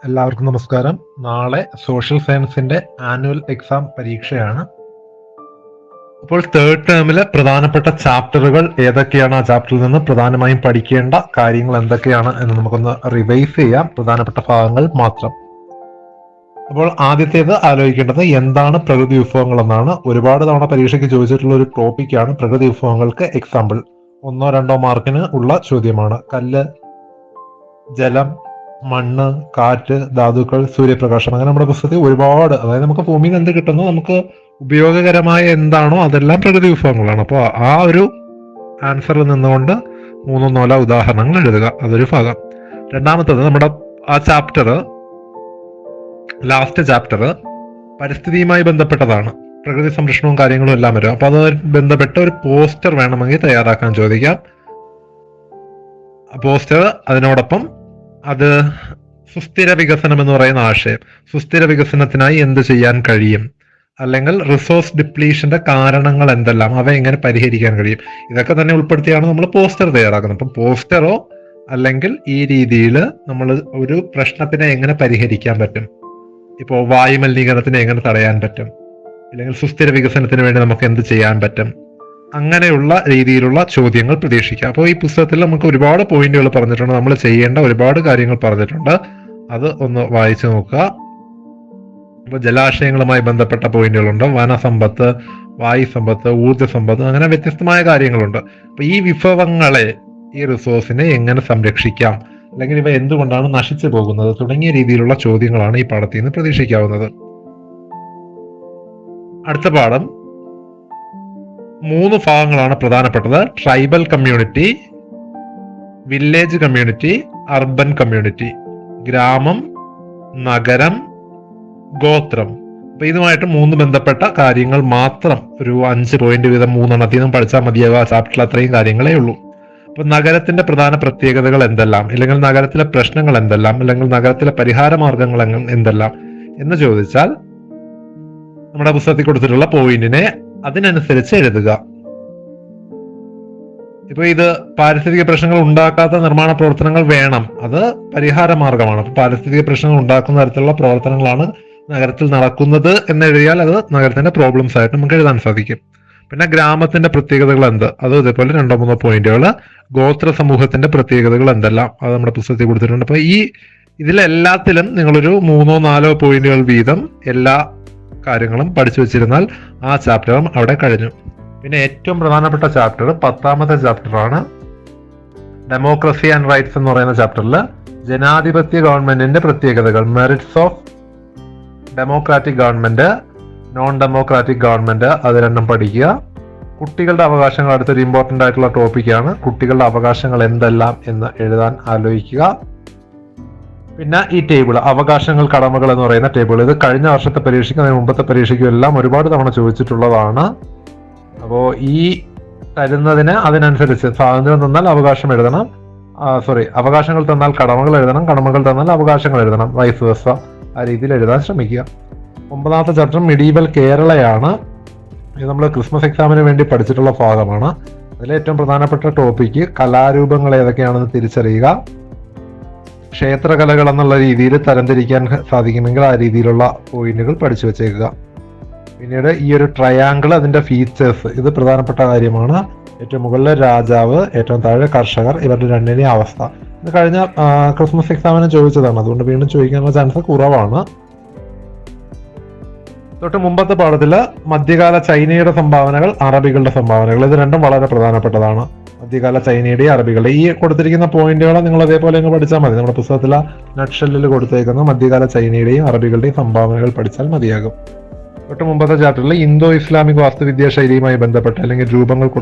എല്ലാവർക്കും നമസ്കാരം. നാളെ സോഷ്യൽ സയൻസിന്റെ ആനുവൽ എക്സാം പരീക്ഷയാണ്. അപ്പോൾ തേർഡ് ടേമിലെ പ്രധാനപ്പെട്ട ചാപ്റ്ററുകൾ ഏതൊക്കെയാണ്, ആ ചാപ്റ്ററിൽ നിന്ന് പ്രധാനമായും പഠിക്കേണ്ട കാര്യങ്ങൾ എന്തൊക്കെയാണ് എന്ന് നമുക്കൊന്ന് റിവൈസ് ചെയ്യാം. പ്രധാനപ്പെട്ട ഭാഗങ്ങൾ മാത്രം. അപ്പോൾ ആദ്യത്തേത് ആലോചിക്കേണ്ടത് എന്താണ് പ്രകൃതി വിഭവങ്ങൾ എന്നാണ്. ഒരുപാട് തവണ പരീക്ഷയ്ക്ക് ചോദിച്ചിട്ടുള്ള ഒരു ടോപ്പിക്കാണ് പ്രകൃതി വിഭവങ്ങൾക്ക് എക്സാമ്പിൾ. 1-2 മാർക്കിന് ഉള്ള ചോദ്യമാണ്. കല്ല്, ജലം, മണ്ണ്, കാറ്റ്, ധാതുക്കൾ, സൂര്യപ്രകാശം. അങ്ങനെ നമ്മുടെ പുസ്തകത്തിൽ ഒരുപാട്, അതായത് നമുക്ക് ഭൂമിയിൽ എന്ത് കിട്ടുന്നു, നമുക്ക് ഉപയോഗകരമായ എന്താണോ അതെല്ലാം പ്രകൃതി വിഭവങ്ങളാണ്. അപ്പോൾ ആ ഒരു ആൻസറിൽ നിന്നുകൊണ്ട് 3-4 ഉദാഹരണങ്ങൾ എഴുതുക. അതൊരു ഭാഗം. രണ്ടാമത്തത് നമ്മുടെ ആ ചാപ്റ്റർ, ലാസ്റ്റ് ചാപ്റ്റർ പരിസ്ഥിതിയുമായി ബന്ധപ്പെട്ടതാണ്. പ്രകൃതി സംരക്ഷണവും കാര്യങ്ങളും എല്ലാം വരും. അപ്പൊ അത് ബന്ധപ്പെട്ട ഒരു പോസ്റ്റർ വേണമെങ്കിൽ തയ്യാറാക്കാൻ ചോദിക്കാം. പോസ്റ്റർ അതിനോടൊപ്പം അത് സുസ്ഥിര വികസനം എന്ന് പറയുന്ന ആശയം, സുസ്ഥിര വികസനത്തിനായി എന്ത് ചെയ്യാൻ കഴിയും, അല്ലെങ്കിൽ റിസോഴ്സ് ഡിപ്ലീഷന്റെ കാരണങ്ങൾ എന്തെല്ലാം, അവ എങ്ങനെ പരിഹരിക്കാൻ കഴിയും, ഇതൊക്കെ തന്നെ ഉൾപ്പെടുത്തിയാണ് നമ്മൾ പോസ്റ്റർ തയ്യാറാക്കുന്നത്. അപ്പം പോസ്റ്ററോ അല്ലെങ്കിൽ ഈ രീതിയിൽ നമ്മൾ ഒരു പ്രശ്നത്തിനെ എങ്ങനെ പരിഹരിക്കാൻ പറ്റും, ഇപ്പോൾ വായു മലിനീകരണത്തിനെ എങ്ങനെ തടയാൻ പറ്റും, അല്ലെങ്കിൽ സുസ്ഥിര വികസനത്തിന് വേണ്ടി നമുക്ക് എന്ത് ചെയ്യാൻ പറ്റും, അങ്ങനെയുള്ള രീതിയിലുള്ള ചോദ്യങ്ങൾ പ്രതീക്ഷിക്കാം. അപ്പോൾ ഈ പുസ്തകത്തിൽ നമുക്ക് ഒരുപാട് പോയിന്റുകൾ പറഞ്ഞിട്ടുണ്ട്, നമ്മൾ ചെയ്യേണ്ട ഒരുപാട് കാര്യങ്ങൾ പറഞ്ഞിട്ടുണ്ട്. അത് ഒന്ന് വായിച്ചു നോക്കുക. അപ്പോൾ ജലാശയങ്ങളുമായി ബന്ധപ്പെട്ട പോയിന്റുകളുണ്ട്, വനസമ്പത്ത്, വായു സമ്പത്ത്, ഊർജ്ജ സമ്പത്ത്, അങ്ങനെ വ്യത്യസ്തമായ കാര്യങ്ങളുണ്ട്. അപ്പൊ ഈ വിഭവങ്ങളെ, ഈ റിസോഴ്സിനെ എങ്ങനെ സംരക്ഷിക്കാം, അല്ലെങ്കിൽ ഇവ എന്തുകൊണ്ടാണ് നശിച്ചു പോകുന്നത്, തുടങ്ങിയ രീതിയിലുള്ള ചോദ്യങ്ങളാണ് ഈ പാഠത്തിൽ നിന്ന് പ്രതീക്ഷിക്കാവുന്നത്. അടുത്ത പാഠം 3 ഭാഗങ്ങളാണ് പ്രധാനപ്പെട്ടത്. Tribal community, village community, urban community. ഗ്രാമം, നഗരം, ഗോത്രം. അപ്പൊ ഇതുമായിട്ട് 3 ബന്ധപ്പെട്ട കാര്യങ്ങൾ മാത്രം, ഒരു 5 പോയിന്റ് വീതം 3 നിന്നും പഠിച്ചാൽ മതിയാകും. ആ ചാപ്റ്ററിൽ അത്രയും കാര്യങ്ങളേ ഉള്ളൂ. അപ്പൊ നഗരത്തിന്റെ പ്രധാന പ്രത്യേകതകൾ എന്തെല്ലാം, അല്ലെങ്കിൽ നഗരത്തിലെ പ്രശ്നങ്ങൾ എന്തെല്ലാം, അല്ലെങ്കിൽ നഗരത്തിലെ പരിഹാര മാർഗങ്ങൾ എന്തെല്ലാം എന്ന് ചോദിച്ചാൽ നമ്മുടെ പുസ്തകത്തിൽ കൊടുത്തിട്ടുള്ള പോയിന്റിനെ അതിനനുസരിച്ച് എഴുതുക. ഇപ്പൊ ഇത് പാരിസ്ഥിതിക പ്രശ്നങ്ങൾ ഉണ്ടാക്കാത്ത നിർമ്മാണ പ്രവർത്തനങ്ങൾ വേണം, അത് പരിഹാര മാർഗമാണ്. അപ്പൊ പാരിസ്ഥിതിക പ്രശ്നങ്ങൾ ഉണ്ടാക്കുന്ന തരത്തിലുള്ള പ്രവർത്തനങ്ങളാണ് നഗരത്തിൽ നടക്കുന്നത് എന്ന് എഴുതിയാൽ അത് നഗരത്തിന്റെ പ്രോബ്ലംസ് ആയിട്ട് നമുക്ക് എഴുതാൻ സാധിക്കും. പിന്നെ ഗ്രാമത്തിന്റെ പ്രത്യേകതകൾ എന്ത്, അത് ഇതേപോലെ 2-3 പോയിന്റുകൾ. ഗോത്ര സമൂഹത്തിന്റെ പ്രത്യേകതകൾ എന്തെല്ലാം, അത് നമ്മുടെ പുസ്തകത്തിൽ കൊടുത്തിട്ടുണ്ട്. അപ്പൊ ഇതിലെല്ലാത്തിലും നിങ്ങളൊരു 3-4 പോയിന്റുകൾ വീതം എല്ലാ കാര്യങ്ങളും പഠിച്ചു വെച്ചിരുന്നാൽ ആ ചാപ്റ്ററും അവിടെ കഴിഞ്ഞു. പിന്നെ ഏറ്റവും പ്രധാനപ്പെട്ട ചാപ്റ്റർ 10ാമത്തെ ചാപ്റ്ററാണ്. ഡെമോക്രസി ആൻഡ് റൈറ്റ്സ് എന്ന് പറയുന്ന ചാപ്റ്ററിൽ ജനാധിപത്യ ഗവൺമെന്റിന്റെ പ്രത്യേകതകൾ, merits of democratic government, non democratic government, അത് രണ്ടും പഠിക്കുക. കുട്ടികളുടെ അവകാശങ്ങൾ അടുത്തൊരു ഇമ്പോർട്ടന്റ് ആയിട്ടുള്ള ടോപ്പിക്കാണ്. കുട്ടികളുടെ അവകാശങ്ങൾ എന്തെല്ലാം എന്ന് എഴുതാൻ ആലോചിക്കുക. പിന്നെ ഈ ടേബിൾ, അവകാശങ്ങൾ കടമകൾ എന്ന് പറയുന്ന ടേബിൾ, ഇത് കഴിഞ്ഞ വർഷത്തെ പരീക്ഷയ്ക്കും അതിന് മുമ്പത്തെ പരീക്ഷയ്ക്കും എല്ലാം ഒരുപാട് തവണ ചോദിച്ചിട്ടുള്ളതാണ്. അപ്പോൾ ഈ തരുന്നതിന് അതിനനുസരിച്ച് സ്വാതന്ത്ര്യം തന്നാൽ അവകാശം എഴുതണം, അവകാശങ്ങൾ തന്നാൽ കടമകൾ എഴുതണം, കടമകൾ തന്നാൽ അവകാശങ്ങൾ എഴുതണം, വൈസ് വേഴ്സ, ആ രീതിയിൽ എഴുതാൻ ശ്രമിക്കുക. 9ാമത്തെ ചാപ്റ്റർ മിഡീവൽ കേരളയാണ്. ഇത് നമ്മൾ ക്രിസ്മസ് എക്സാമിന് വേണ്ടി പഠിച്ചിട്ടുള്ള ഭാഗമാണ്. അതിലെ ഏറ്റവും പ്രധാനപ്പെട്ട ടോപ്പിക്ക് കലാരൂപങ്ങൾ ഏതൊക്കെയാണെന്ന് തിരിച്ചറിയുക. ക്ഷേത്രകലകൾ എന്നുള്ള രീതിയിൽ തരംതിരിക്കാൻ സാധിക്കുമെങ്കിൽ ആ രീതിയിലുള്ള പോയിന്റുകൾ പഠിച്ചു വെച്ചേക്കുക. പിന്നീട് ഈ ഒരു ട്രയാങ്കിൾ, അതിന്റെ ഫീച്ചേഴ്സ്, ഇത് പ്രധാനപ്പെട്ട കാര്യമാണ്. ഏറ്റവും മുകളിൽ രാജാവ്, ഏറ്റവും താഴെ കർഷകർ, ഇവരുടെ രണ്ടിനെയും അവസ്ഥ. ഇത് കഴിഞ്ഞ ക്രിസ്മസ് എക്സാമിന് ചോദിച്ചതാണ്, അതുകൊണ്ട് വീണ്ടും ചോദിക്കാനുള്ള ചാൻസ് കുറവാണ്. തൊട്ട് മുമ്പത്തെ പാഠത്തില് മധ്യകാല ചൈനയുടെ സംഭാവനകൾ, അറബികളുടെ സംഭാവനകൾ, ഇത് രണ്ടും വളരെ പ്രധാനപ്പെട്ടതാണ്. മധ്യകാല ചൈനയുടെയും അറബികളുടെ ഈ കൊടുത്തിരിക്കുന്ന പോയിന്റുകൾ നിങ്ങൾ അതേപോലെ അങ്ങ് പഠിച്ചാൽ മതി. നമ്മുടെ പുസ്തകത്തിലെ നട്ട്ഷെല്ലിൽ കൊടുത്തേക്കുന്ന മധ്യകാല ചൈനയുടെയും അറബികളുടെയും സംഭാവനകൾ പഠിച്ചാൽ മതിയാകും. തൊട്ട് മുമ്പത്തെ ചാപ്റ്ററിൽ ഇന്തോ ഇസ്ലാമിക് വാസ്തുവിദ്യാ ശൈലിയുമായി ബന്ധപ്പെട്ട അല്ലെങ്കിൽ രൂപങ്ങൾ